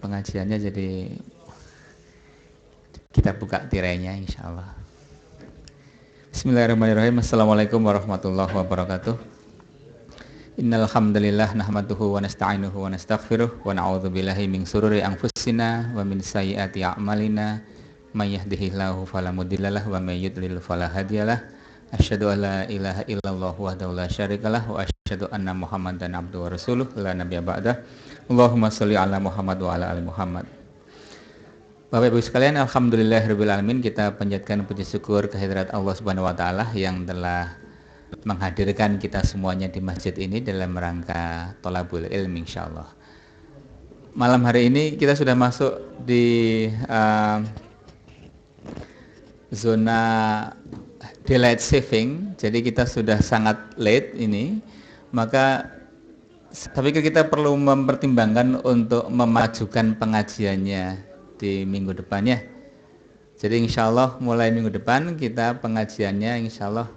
pengajiannya, jadi kita buka tirainya insyaallah. Bismillahirrahmanirrahim. Assalamualaikum warahmatullahi wabarakatuh. Innal hamdalillah nahmaduhu wa nasta'inuhu wa nastaghfiruh wa na'udzu billahi min shururi anfusina wa min sayyiati a'malina may yahdihillahu fala mudhillalah wa may yudlil fala hadiyalah. Asyhadu an la ilaha illallah wahdahu la syarikalah wa asyhadu anna Muhammadan abduhu wa rasuluh la nabiyya ba'dah. Allahumma shalli ala Muhammad wa ala ali Muhammad. Bapak Ibu sekalian, alhamdulillahirrabbilalamin, kita panjatkan puji syukur kehadirat Allah Subhanahu wa taala yang telah menghadirkan kita semuanya di masjid ini dalam rangka thalabul ilmi insyaallah. Malam hari ini kita sudah masuk di zona daylight saving, jadi kita sudah sangat late ini, maka saya pikir kita perlu mempertimbangkan untuk memajukan pengajiannya di minggu depannya. Jadi insya Allah mulai minggu depan kita pengajiannya insya Allah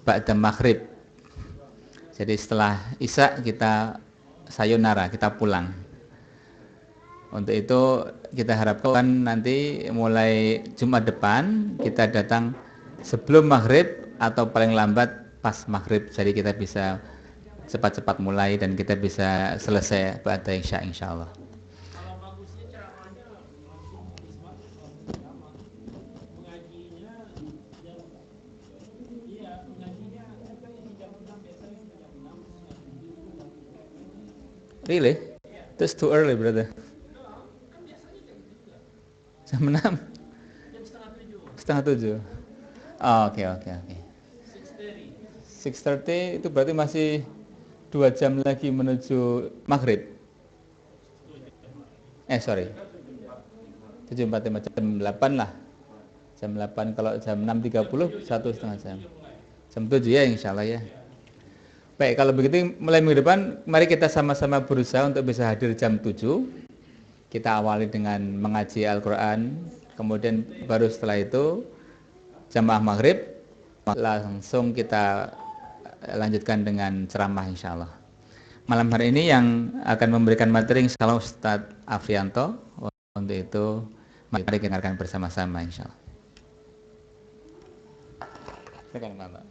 ba'da maghrib. Jadi setelah isya kita sayonara, kita pulang. Untuk itu kita harapkan nanti mulai Jumat depan kita datang sebelum maghrib atau paling lambat pas maghrib. Jadi kita bisa cepat-cepat mulai dan kita bisa selesai ba'da isya insya Allah. Really? That's too early, brother. Jam 6? Setengah 7. Oh, oke. 6:30 itu berarti masih 2 jam lagi menuju maghrib. Sorry. 7:45, jam 8 lah. Jam 8, kalau jam 6:30 1,5 jam. Jam 7 ya insya Allah ya. Baik, kalau begitu mulai minggu depan mari kita sama-sama berusaha untuk bisa hadir jam 7. Kita awali dengan mengaji Al-Quran, kemudian baru setelah itu jamaah maghrib langsung kita lanjutkan dengan ceramah insya Allah. Malam hari ini yang akan memberikan materi insya Allah Ustadz Afrianto. Untuk itu mari kita dengarkan bersama-sama insya Allah. Silakan Bapak.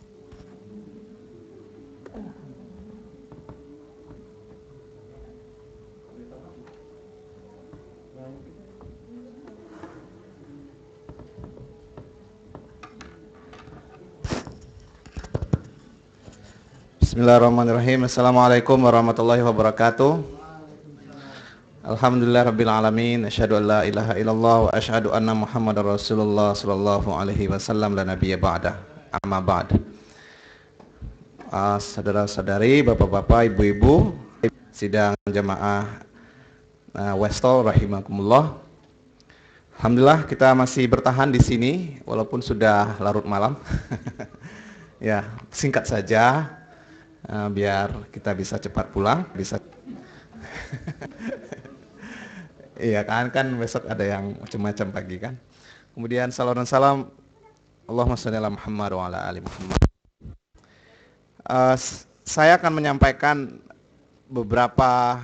Bismillahirrahmanirrahim. Assalamualaikum warahmatullahi wabarakatuh. Alhamdulillah rabbil alamin. Asyhadu an la ilaha illallah wa asyhadu anna Muhammadar Rasulullah sallallahu alaihi wasallam la nabiyya ba'da. Amma ba'd. Saudara-saudari, bapak-bapak, ibu-ibu, sidang jamaah Westol rahimakumullah. Alhamdulillah kita masih bertahan di sini walaupun sudah larut malam. Ya, singkat saja. Biar kita bisa cepat pulang, bisa. Iya kan besok ada yang macam-macam pagi kan. Kemudian salam dan salam Allahumma shalli ala Muhammad wa ala ali Muhammad. Saya akan menyampaikan beberapa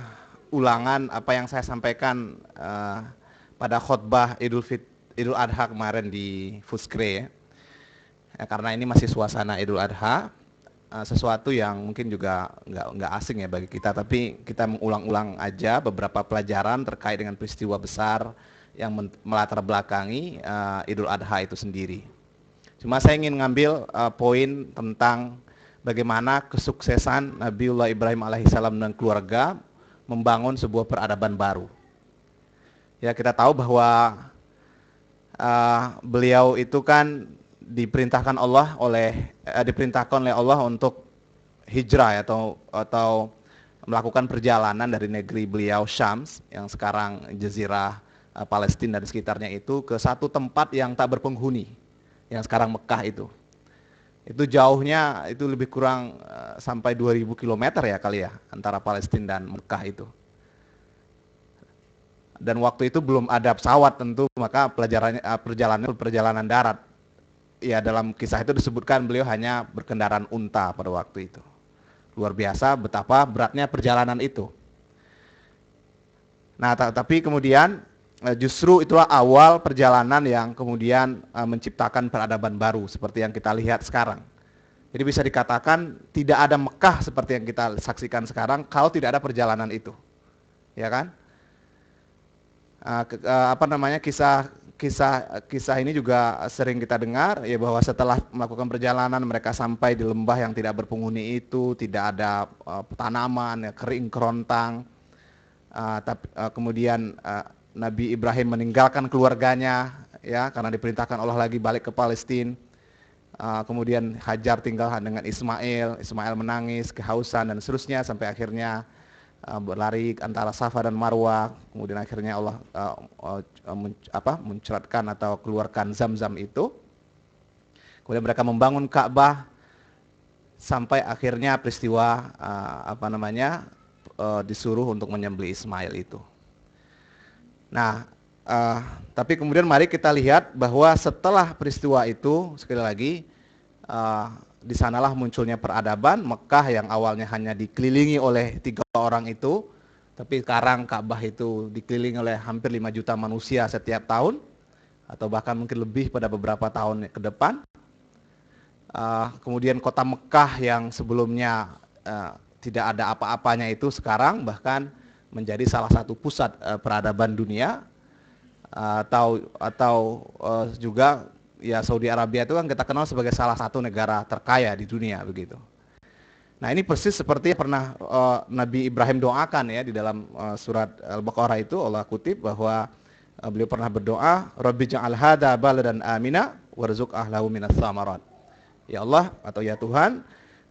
ulangan apa yang saya sampaikan pada khutbah Idul Adha kemarin di Fuskre ya. Karena ini masih suasana Idul Adha. Sesuatu yang mungkin juga nggak asing ya bagi kita, tapi kita mengulang-ulang aja beberapa pelajaran terkait dengan peristiwa besar yang melatar belakangi Idul Adha itu sendiri. Cuma saya ingin ngambil poin tentang bagaimana kesuksesan Nabiullah Ibrahim alaihissalam dan keluarga membangun sebuah peradaban baru. Ya, kita tahu bahwa beliau itu kan diperintahkan oleh Allah untuk hijrah atau melakukan perjalanan dari negeri beliau Syams yang sekarang Jazirah Palestina dan sekitarnya itu ke satu tempat yang tak berpenghuni yang sekarang Mekah itu. Itu jauhnya itu lebih kurang sampai 2000 km ya kali ya antara Palestina dan Mekah itu. Dan waktu itu belum ada pesawat tentu, maka perjalanan darat. Ya, dalam kisah itu disebutkan beliau hanya berkendaraan unta pada waktu itu. Luar biasa betapa beratnya perjalanan itu. Nah, tapi kemudian justru itulah awal perjalanan yang kemudian menciptakan peradaban baru seperti yang kita lihat sekarang. Jadi bisa dikatakan tidak ada Mekah seperti yang kita saksikan sekarang kalau tidak ada perjalanan itu, ya kan? Kisah ini juga sering kita dengar ya, bahwa setelah melakukan perjalanan mereka sampai di lembah yang tidak berpenghuni itu, tidak ada tanaman, ya, kering kerontang. Kemudian Nabi Ibrahim meninggalkan keluarganya ya karena diperintahkan Allah lagi balik ke Palestina. Kemudian Hajar tinggal dengan Ismail menangis, kehausan dan seterusnya sampai akhirnya berlari antara Safa dan Marwah. Kemudian akhirnya Allah muncratkan atau keluarkan Zam-Zam itu. Kemudian mereka membangun Ka'bah sampai akhirnya peristiwa disuruh untuk menyembelih Ismail itu. Nah, tapi kemudian mari kita lihat bahwa setelah peristiwa itu, sekali lagi, di sanalah munculnya peradaban. Mekah yang awalnya hanya dikelilingi oleh 3 orang itu, tapi sekarang Ka'bah itu dikelilingi oleh hampir 5 juta manusia setiap tahun, atau bahkan mungkin lebih pada beberapa tahun ke depan. Kemudian kota Mekah yang sebelumnya tidak ada apa-apanya itu sekarang bahkan menjadi salah satu pusat peradaban dunia. Atau juga ya Saudi Arabia itu kan kita kenal sebagai salah satu negara terkaya di dunia begitu. Nah, ini persis seperti pernah Nabi Ibrahim doakan ya di dalam surat Al-Baqarah itu, Allah kutip bahwa beliau pernah berdoa, Rabbi ja'al hadza baladan amina warzuq ahlahu minas tsamarat. Ya Allah atau ya Tuhan,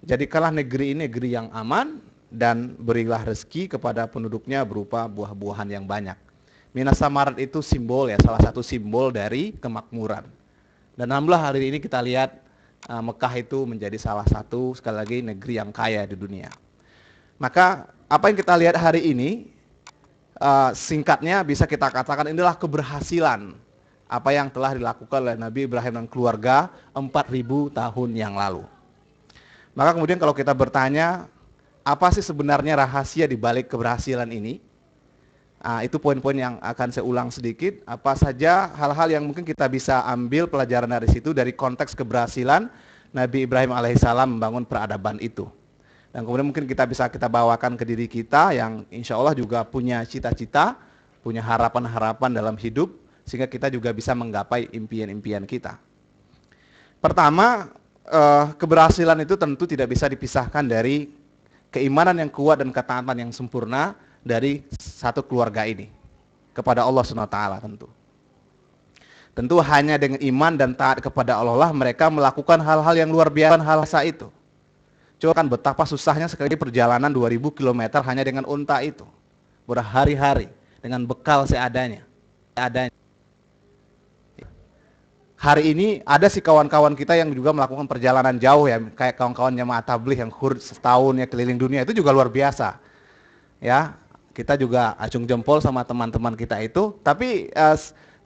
jadikanlah negeri ini negeri yang aman dan berilah rezeki kepada penduduknya berupa buah-buahan yang banyak. Minas Samarat itu simbol ya, salah satu simbol dari kemakmuran. Dan alhamdulillah hari ini kita lihat Mekah itu menjadi salah satu, sekali lagi, negeri yang kaya di dunia. Maka apa yang kita lihat hari ini, singkatnya bisa kita katakan inilah keberhasilan apa yang telah dilakukan oleh Nabi Ibrahim dan keluarga 4.000 tahun yang lalu. Maka kemudian kalau kita bertanya, apa sih sebenarnya rahasia di balik keberhasilan ini? Itu poin-poin yang akan saya ulang sedikit. Apa saja hal-hal yang mungkin kita bisa ambil pelajaran dari situ, dari konteks keberhasilan Nabi Ibrahim alaihissalam membangun peradaban itu. Dan kemudian mungkin kita bawakan ke diri kita yang insya Allah juga punya cita-cita, punya harapan-harapan dalam hidup, sehingga kita juga bisa menggapai impian-impian kita. Pertama, keberhasilan itu tentu tidak bisa dipisahkan dari keimanan yang kuat dan ketaatan yang sempurna dari satu keluarga ini kepada Allah SWT tentu. Tentu hanya dengan iman dan taat kepada Allah lah mereka melakukan hal-hal yang luar biasa itu. Coba kan betapa susahnya sekali perjalanan 2000 km hanya dengan unta itu. Berhari-hari dengan bekal seadanya. Hari ini ada sih kawan-kawan kita yang juga melakukan perjalanan jauh ya, kayak kawan-kawan jemaah tabligh yang setahun ya keliling dunia, itu juga luar biasa. Ya, kita juga acung jempol sama teman-teman kita itu, tapi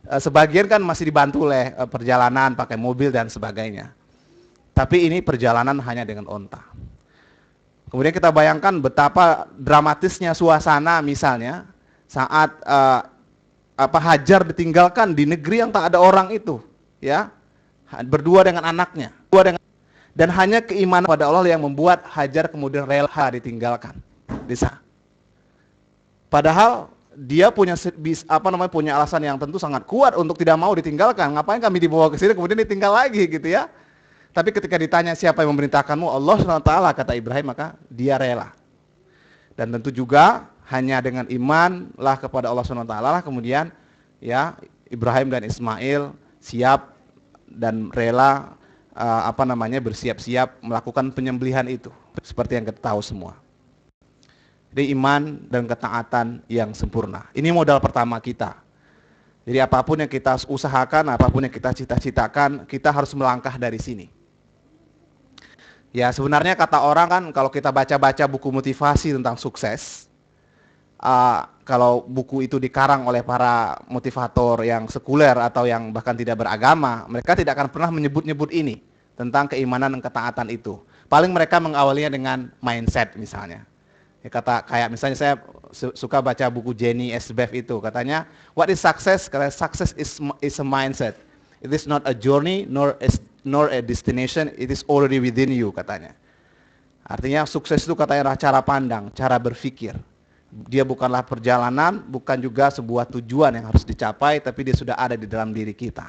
sebagian kan masih dibantu oleh perjalanan pakai mobil dan sebagainya. Tapi ini perjalanan hanya dengan onta. Kemudian kita bayangkan betapa dramatisnya suasana misalnya saat Hajar ditinggalkan di negeri yang tak ada orang itu, ya, berdua dengan anaknya, dan hanya keimanan pada Allah yang membuat Hajar kemudian rela ditinggalkan di sana. Padahal dia punya alasan yang tentu sangat kuat untuk tidak mau ditinggalkan. Ngapain kami dibawa ke sini kemudian ditinggal lagi gitu ya. Tapi ketika ditanya siapa yang memerintahkanmu, Allah SWT, kata Ibrahim, maka dia rela. Dan tentu juga hanya dengan iman lah kepada Allah SWT lah kemudian ya Ibrahim dan Ismail siap dan rela bersiap-siap melakukan penyembelihan itu seperti yang kita tahu semua. Jadi iman dan ketaatan yang sempurna. Ini modal pertama kita. Jadi apapun yang kita usahakan, apapun yang kita cita-citakan, kita harus melangkah dari sini. Ya sebenarnya kata orang kan kalau kita baca-baca buku motivasi tentang sukses, kalau buku itu dikarang oleh para motivator yang sekuler atau yang bahkan tidak beragama, mereka tidak akan pernah menyebut-nyebut ini tentang keimanan dan ketaatan itu. Paling mereka mengawalinya dengan mindset misalnya. Ya, kata kayak misalnya saya suka baca buku Jenny Esbeff itu, katanya what is success? Katanya success is a mindset. It is not a journey nor a destination, it is already within you, katanya. Artinya sukses itu katanya adalah cara pandang, cara berpikir. Dia bukanlah perjalanan, bukan juga sebuah tujuan yang harus dicapai, tapi dia sudah ada di dalam diri kita.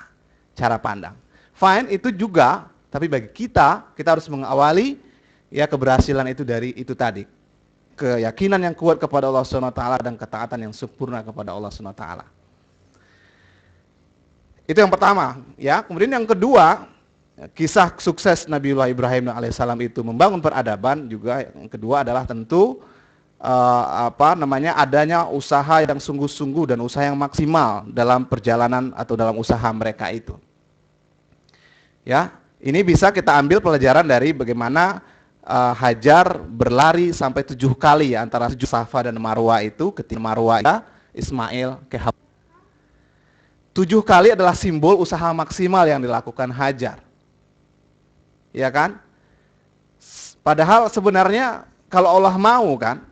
Cara pandang. Fine, itu juga, tapi bagi kita harus mengawali ya keberhasilan itu dari itu tadi. Keyakinan yang kuat kepada Allah SWT dan ketaatan yang sempurna kepada Allah SWT. Itu yang pertama, ya. Kemudian yang kedua, kisah sukses Nabiullah Ibrahim alaihissalam itu membangun peradaban juga. Yang kedua adalah tentu adanya usaha yang sungguh-sungguh dan usaha yang maksimal dalam perjalanan atau dalam usaha mereka itu. Ya, ini bisa kita ambil pelajaran dari bagaimana Hajar berlari sampai 7 kali ya, antara Safa dan Marwa itu, ketika Marwa Ismail ke 7 kali adalah simbol usaha maksimal yang dilakukan Hajar. Ya kan? Padahal sebenarnya kalau Allah mau kan,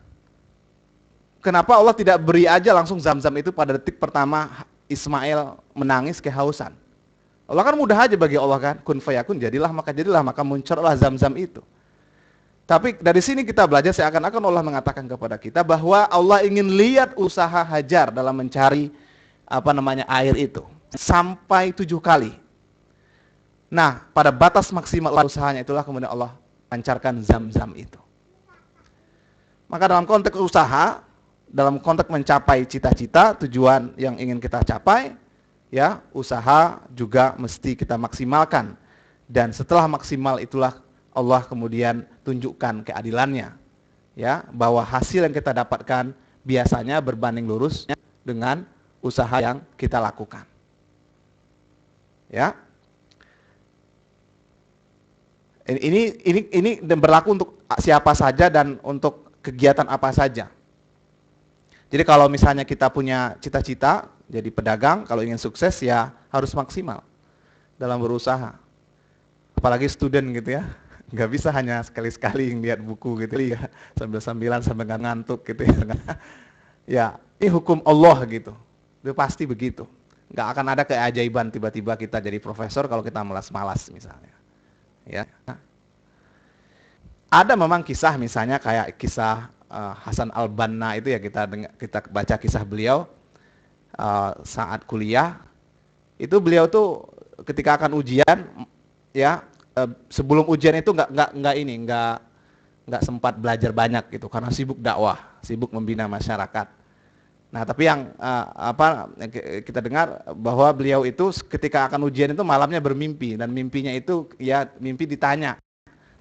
kenapa Allah tidak beri aja langsung Zam-Zam itu pada detik pertama Ismail menangis kehausan? Allah kan mudah aja bagi Allah kan, kun fayakun, jadilah maka muncullah Zam-Zam itu. Tapi dari sini kita belajar seakan-akan Allah mengatakan kepada kita bahwa Allah ingin lihat usaha Hajar dalam mencari air itu sampai 7 kali. Nah, pada batas maksimal usahanya itulah kemudian Allah lancarkan Zam-Zam itu. Maka dalam konteks usaha, dalam konteks mencapai cita-cita, tujuan yang ingin kita capai, ya, usaha juga mesti kita maksimalkan. Dan setelah maksimal itulah Allah kemudian tunjukkan keadilannya, ya, bahwa hasil yang kita dapatkan biasanya berbanding lurus dengan usaha yang kita lakukan. Ya. Ini berlaku untuk siapa saja dan untuk kegiatan apa saja. Jadi kalau misalnya kita punya cita-cita jadi pedagang, kalau ingin sukses ya harus maksimal dalam berusaha. Apalagi student gitu ya. Nggak bisa hanya sekali-sekali lihat buku gitu ya, sambil-sambilan sambil nggak ngantuk gitu ya. Ya, ini hukum Allah gitu. Itu pasti begitu. Nggak akan ada keajaiban tiba-tiba kita jadi profesor kalau kita malas-malas misalnya. Ya. Ada memang kisah misalnya kayak kisah Hasan al-Banna itu ya, kita baca kisah beliau saat kuliah. Itu beliau tuh ketika akan ujian ya, sebelum ujian itu nggak sempat belajar banyak gitu karena sibuk dakwah, sibuk membina masyarakat. Nah, tapi yang kita dengar bahwa beliau itu ketika akan ujian itu malamnya bermimpi, dan mimpinya itu ya mimpi ditanya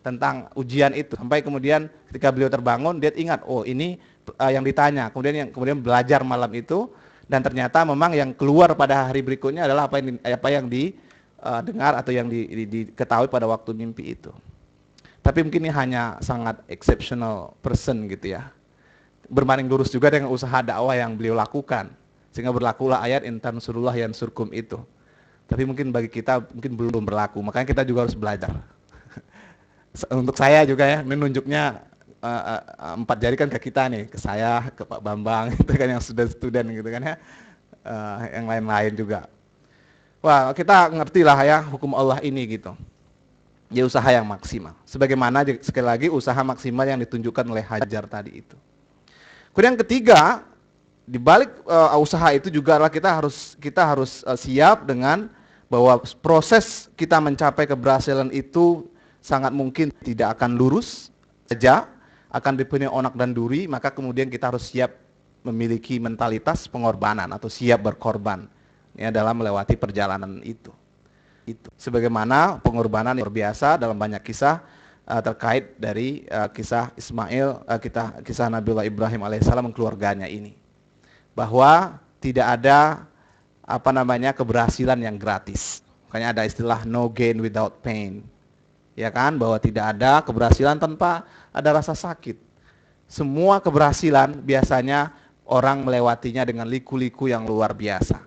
tentang ujian itu, sampai kemudian ketika beliau terbangun dia ingat, oh ini yang ditanya, kemudian belajar malam itu, dan ternyata memang yang keluar pada hari berikutnya adalah apa yang dengar atau yang diketahui pada waktu mimpi itu. Tapi mungkin ini hanya sangat exceptional person gitu ya. Berbanding lurus juga dengan usaha dakwah yang beliau lakukan, sehingga berlakulah ayat intan surullah yang surkum itu. Tapi mungkin bagi kita mungkin belum berlaku, makanya kita juga harus belajar. Untuk saya juga ya, menunjuknya 4 jari kan ke kita nih, ke saya, ke Pak Bambang itu kan yang sudah student gitu kan ya, yang lain-lain juga. Wah, kita ngerti lah ya hukum Allah ini gitu. Ya, usaha yang maksimal. Sebagaimana sekali lagi usaha maksimal yang ditunjukkan oleh Hajar tadi itu. Kemudian yang ketiga, di balik usaha itu juga adalah kita harus siap dengan bahwa proses kita mencapai keberhasilan itu sangat mungkin tidak akan lurus saja, akan dipenuhi onak dan duri, maka kemudian kita harus siap memiliki mentalitas pengorbanan atau siap berkorban ya dalam melewati perjalanan itu. Sebagaimana pengorbanan yang luar biasa dalam banyak kisah terkait dari kisah Ismail, kisah Nabiullah Ibrahim alaihissalam dan keluarganya ini, bahwa tidak ada keberhasilan yang gratis. Makanya ada istilah no gain without pain, ya kan, bahwa tidak ada keberhasilan tanpa ada rasa sakit. Semua keberhasilan biasanya orang melewatinya dengan liku-liku yang luar biasa.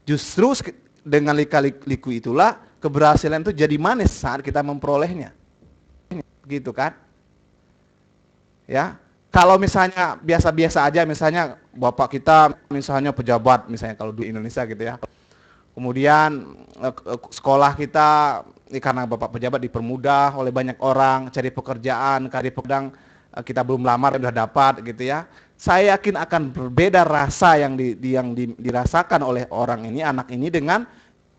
Justru dengan lika-liku itulah keberhasilan itu jadi manis saat kita memperolehnya. Gitu kan? Ya. Kalau misalnya biasa-biasa aja, misalnya bapak kita misalnya pejabat, misalnya kalau di Indonesia gitu ya. Kemudian sekolah kita karena bapak pejabat dipermudah oleh banyak orang, cari pekerjaan, cari pedang kita belum lamar udah dapat gitu ya. Saya yakin akan berbeda rasa yang dirasakan oleh orang ini, anak ini dengan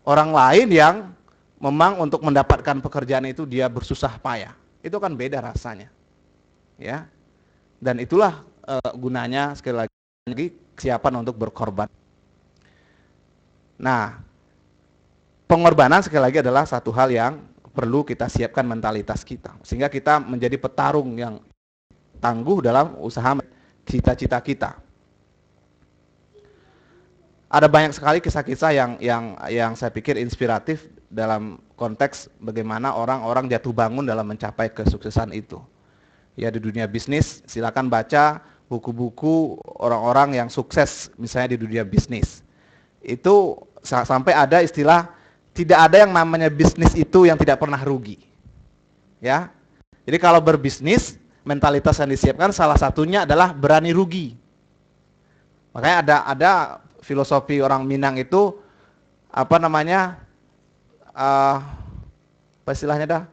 orang lain yang memang untuk mendapatkan pekerjaan itu dia bersusah payah. Itu kan beda rasanya. Ya. Dan itulah gunanya sekali lagi kesiapan untuk berkorban. Nah, pengorbanan sekali lagi adalah satu hal yang perlu kita siapkan mentalitas kita, sehingga kita menjadi petarung yang tangguh dalam usaha cita-cita kita. Ada banyak sekali kisah-kisah yang saya pikir inspiratif dalam konteks bagaimana orang-orang jatuh bangun dalam mencapai kesuksesan itu. Ya, di dunia bisnis silakan baca buku-buku orang-orang yang sukses misalnya di dunia bisnis. Itu sampai ada istilah tidak ada yang namanya bisnis itu yang tidak pernah rugi. Ya. Jadi kalau berbisnis mentalitas yang disiapkan salah satunya adalah berani rugi. Makanya ada filosofi orang Minang itu apa namanya? Apa istilahnya dah?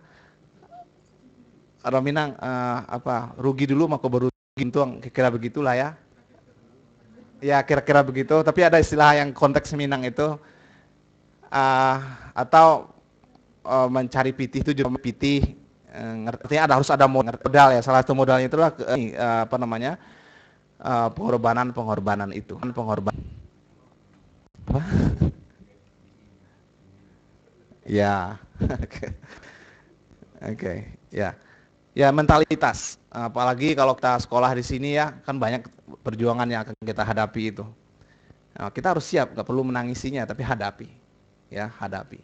Orang Minang rugi dulu maka baru gintung, kira-kira begitulah ya. Ya kira-kira begitu, tapi ada istilah yang konteks Minang itu atau mencari pitih itu juga pitih, artinya harus ada modal ya. Salah satu modalnya itulah pengorbanan itu. Pengorbanan. Apa? Ya. Oke, ya. Ya mentalitas, apalagi kalau kita sekolah di sini ya, kan banyak perjuangan yang akan kita hadapi itu. Nah, kita harus siap, nggak perlu menangisinya, tapi hadapi, ya hadapi.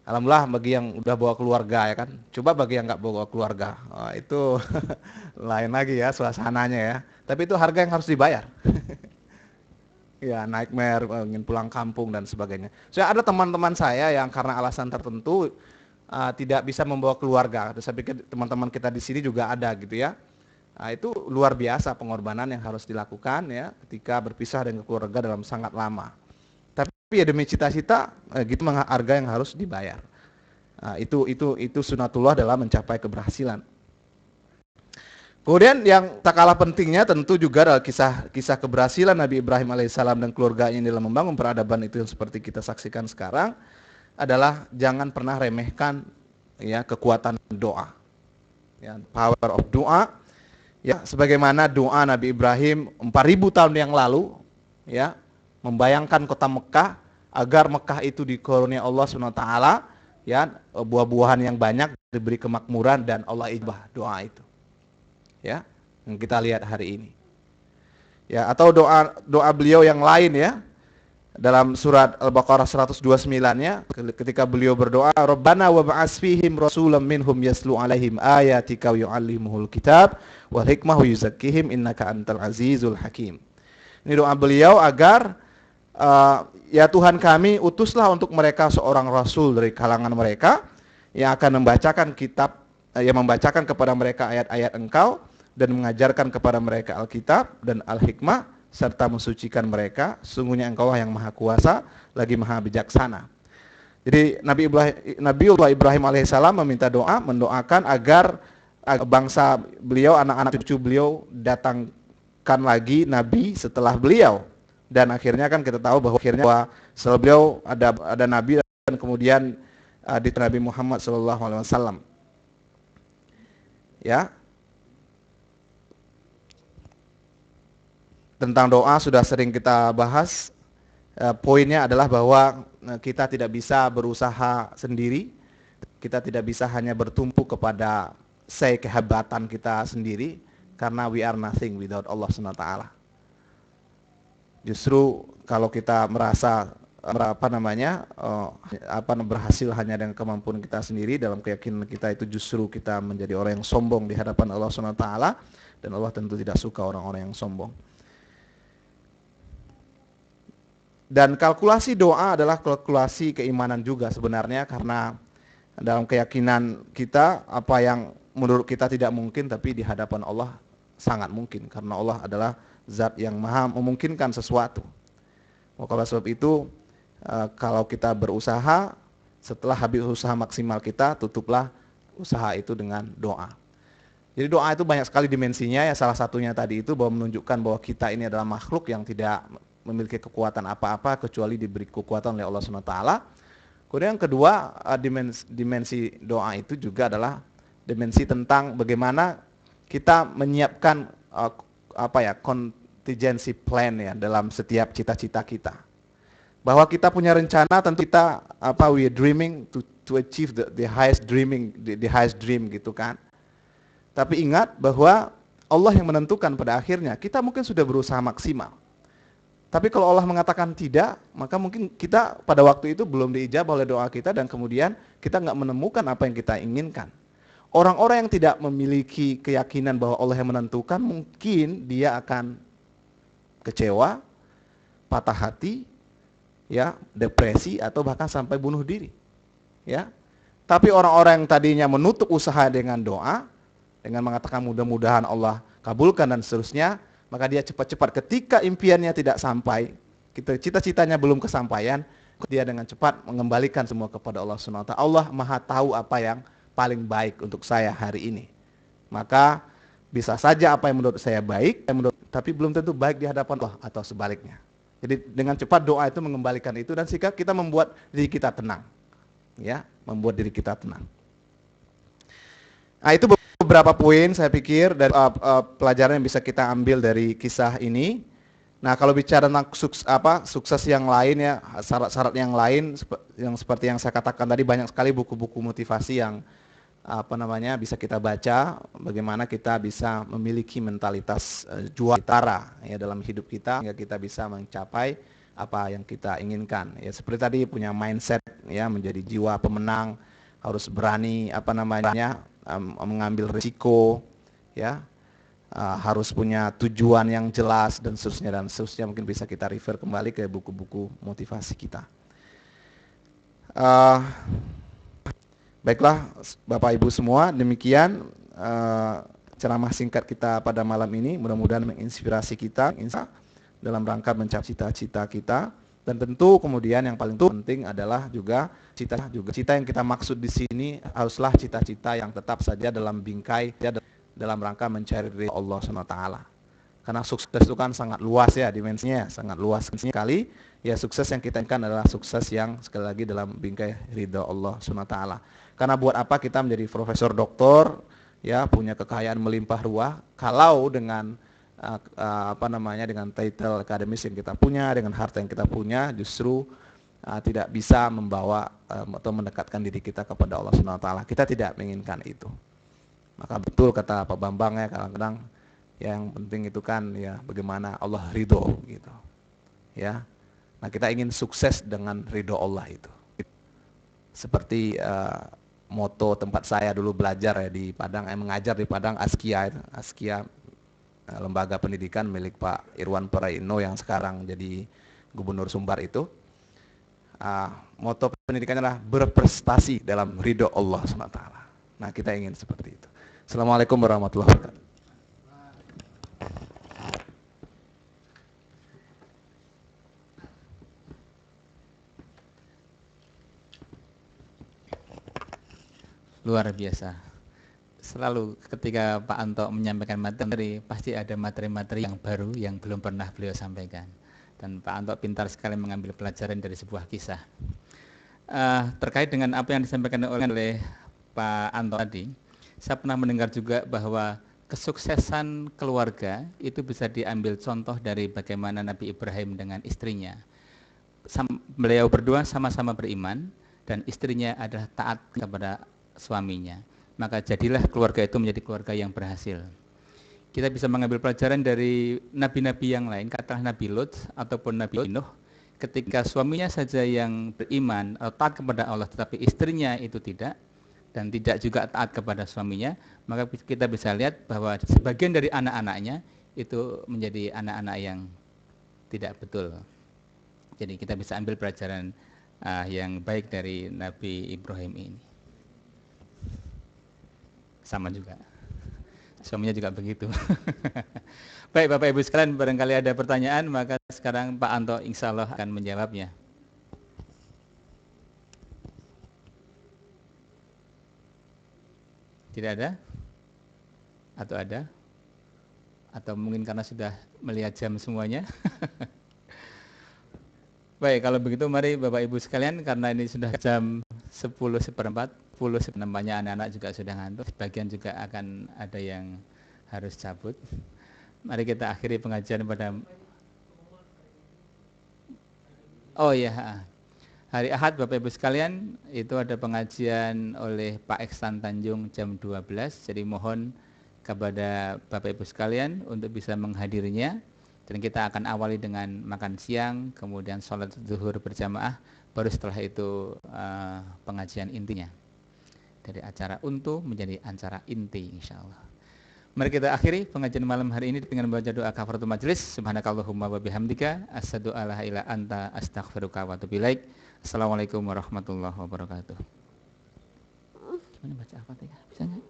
Alhamdulillah bagi yang udah bawa keluarga ya kan, coba bagi yang nggak bawa keluarga, itu lain lagi ya suasananya ya. Tapi itu harga yang harus dibayar. Ya nightmare, ingin pulang kampung dan sebagainya. Saya ada teman-teman saya yang karena alasan tertentu tidak bisa membawa keluarga. Saya pikir teman-teman kita di sini juga ada gitu ya. Nah, itu luar biasa pengorbanan yang harus dilakukan ya ketika berpisah dengan keluarga dalam sangat lama. Tapi ya demi cita-cita gitu harga yang harus dibayar. Nah, itu sunatullah dalam mencapai keberhasilan. Kemudian yang tak kalah pentingnya tentu juga adalah kisah keberhasilan Nabi Ibrahim alaihissalam dan keluarganya dalam membangun peradaban itu yang seperti kita saksikan sekarang. Adalah jangan pernah remehkan ya kekuatan doa. Ya, power of doa. Ya, sebagaimana doa Nabi Ibrahim 4000 tahun yang lalu ya, membayangkan kota Mekah agar Mekah itu dikurnia Allah SWT ya, buah-buahan yang banyak, diberi kemakmuran dan Allah ijabah doa itu. Ya, yang kita lihat hari ini. Ya, atau doa beliau yang lain ya. Dalam surat Al-Baqarah 129-nya ketika beliau berdoa, Rabbana wa ba'ats fihim rasulam minhum yaslu alaihim ayatika wa yu'allimuhul kitab wal hikmah wa yuzakkihim innaka antal azizul hakim. Ini doa beliau agar ya Tuhan kami, utuslah untuk mereka seorang rasul dari kalangan mereka yang akan membacakan kitab, yang membacakan kepada mereka ayat-ayat Engkau dan mengajarkan kepada mereka Alkitab dan Al-Hikmah serta mensucikan mereka. Sungguhnya Engkaulah yang maha kuasa lagi maha bijaksana. Jadi Nabiullah Ibrahim alaihissalam meminta doa, mendoakan agar bangsa beliau, anak-anak cucu beliau datangkan lagi Nabi setelah beliau. Dan akhirnya kan kita tahu bahwa setelah beliau ada Nabi dan kemudian di Nabi Muhammad SAW. Ya. Tentang doa sudah sering kita bahas. Poinnya adalah bahwa kita tidak bisa berusaha sendiri. Kita tidak bisa hanya bertumpu kepada kehebatan kita sendiri, karena we are nothing without Allah SWT. Justru kalau kita merasa berhasil hanya dengan kemampuan kita sendiri, dalam keyakinan kita itu justru kita menjadi orang yang sombong di hadapan Allah SWT, dan Allah tentu tidak suka orang-orang yang sombong. Dan kalkulasi doa adalah kalkulasi keimanan juga sebenarnya, karena dalam keyakinan kita apa yang menurut kita tidak mungkin tapi di hadapan Allah sangat mungkin karena Allah adalah zat yang maha memungkinkan sesuatu. Maka oleh sebab itu kalau kita berusaha, setelah habis usaha maksimal kita, tutuplah usaha itu dengan doa. Jadi doa itu banyak sekali dimensinya ya, salah satunya tadi itu bahwa menunjukkan bahwa kita ini adalah makhluk yang tidak memiliki kekuatan apa-apa kecuali diberi kekuatan oleh Allah SWT. Kemudian yang kedua, dimensi doa itu juga adalah dimensi tentang bagaimana kita menyiapkan contingency plan ya dalam setiap cita-cita kita. Bahwa kita punya rencana, tentu kita we are dreaming to achieve the highest dreaming, the highest dream gitu kan. Tapi ingat bahwa Allah yang menentukan pada akhirnya. Kita mungkin sudah berusaha maksimal. Tapi kalau Allah mengatakan tidak, maka mungkin kita pada waktu itu belum diijabah oleh doa kita dan kemudian kita nggak menemukan apa yang kita inginkan. Orang-orang yang tidak memiliki keyakinan bahwa Allah yang menentukan, mungkin dia akan kecewa, patah hati, ya, depresi atau bahkan sampai bunuh diri. Ya. Tapi orang-orang yang tadinya menutup usaha dengan doa, dengan mengatakan mudah-mudahan Allah kabulkan dan seterusnya, maka dia cepat-cepat ketika impiannya tidak sampai, cita-citanya belum kesampaian, dia dengan cepat mengembalikan semua kepada Allah SWT. Allah Maha tahu apa yang paling baik untuk saya hari ini. Maka bisa saja apa yang menurut saya baik, tapi belum tentu baik di hadapan Allah atau sebaliknya. Jadi dengan cepat doa itu mengembalikan itu dan sikap kita membuat diri kita tenang. Ya, membuat diri kita tenang. Nah, itu beberapa poin saya pikir dari pelajaran yang bisa kita ambil dari kisah ini. Nah, kalau bicara tentang sukses yang lain ya, syarat-syarat yang lain yang seperti yang saya katakan tadi, banyak sekali buku-buku motivasi yang bisa kita baca bagaimana kita bisa memiliki mentalitas juara ya dalam hidup kita hingga kita bisa mencapai apa yang kita inginkan. Ya seperti tadi punya mindset ya menjadi jiwa pemenang, harus berani mengambil risiko ya. Harus punya tujuan yang jelas dan seterusnya mungkin bisa kita refer kembali ke buku-buku motivasi kita. Baiklah Bapak Ibu semua, demikian ceramah singkat kita pada malam ini. Mudah-mudahan menginspirasi kita dalam rangka mencapai cita-cita kita. Dan tentu kemudian yang paling penting adalah juga cita yang kita maksud di sini haruslah cita-cita yang tetap saja dalam bingkai dalam rangka mencari ridha Allah SWT. Karena sukses itu kan sangat luas ya dimensinya, sangat luas sekali. Ya sukses yang kita inginkan adalah sukses yang sekali lagi dalam bingkai ridha Allah SWT. Karena buat apa kita menjadi profesor doktor, ya punya kekayaan melimpah ruah, kalau dengan dengan title akademis yang kita punya, dengan harta yang kita punya, justru tidak bisa membawa atau mendekatkan diri kita kepada Allah SWT. Kita tidak menginginkan itu. Maka betul kata Pak Bambang ya, kadang-kadang yang penting itu kan ya bagaimana Allah ridho gitu. Ya. Nah, kita ingin sukses dengan ridho Allah itu. Seperti moto tempat saya dulu belajar ya di Padang, mengajar di Padang, Askia lembaga pendidikan milik Pak Irwan Praino yang sekarang jadi Gubernur Sumbar itu. Moto pendidikannya adalah berprestasi dalam ridho Allah SWT. Nah, kita ingin seperti itu. Assalamualaikum warahmatullahi wabarakatuh. Luar biasa. Selalu ketika Pak Anto menyampaikan materi, pasti ada materi-materi yang baru yang belum pernah beliau sampaikan. Dan Pak Anto pintar sekali mengambil pelajaran dari sebuah kisah. Terkait dengan apa yang disampaikan oleh Pak Anto tadi, saya pernah mendengar juga bahwa kesuksesan keluarga itu bisa diambil contoh dari bagaimana Nabi Ibrahim dengan istrinya. Beliau berdua sama-sama beriman dan istrinya adalah taat kepada suaminya. Maka jadilah keluarga itu menjadi keluarga yang berhasil. Kita bisa mengambil pelajaran dari nabi-nabi yang lain, katakanlah Nabi Lut ataupun Nabi Nuh, ketika suaminya saja yang beriman atau taat kepada Allah tetapi istrinya itu tidak dan tidak juga taat kepada suaminya, maka kita bisa lihat bahwa sebagian dari anak-anaknya itu menjadi anak-anak yang tidak betul. Jadi kita bisa ambil pelajaran yang baik dari Nabi Ibrahim ini. Sama juga. Suaminya juga begitu. Baik Bapak Ibu sekalian, barangkali ada pertanyaan, maka sekarang Pak Anto insya Allah akan menjawabnya. Tidak ada? Atau ada? Atau mungkin karena sudah melihat jam semuanya? Baik, kalau begitu mari Bapak Ibu sekalian, karena ini sudah jam 10:04, 10 nampaknya anak-anak juga sudah ngantuk, sebagian juga akan ada yang harus cabut. Mari kita akhiri pengajian pada hari Ahad Bapak Ibu sekalian, itu ada pengajian oleh Pak Eksan Tanjung jam 12. Jadi mohon kepada Bapak Ibu sekalian untuk bisa menghadirinya. Dan kita akan awali dengan makan siang, kemudian sholat zuhur berjamaah, baru setelah itu pengajian intinya. Dari acara untu menjadi acara inti insya Allah. Mari kita akhiri pengajian malam hari ini dengan membaca doa kafaratul majelis. Subhanakallahumma wa bihamdika asyhadu alla ilaha illa anta astaghfiruka wa atubu ilaik. Assalamualaikum warahmatullahi wabarakatuh. Gimana baca Al-Fatihah? Bisa enggak?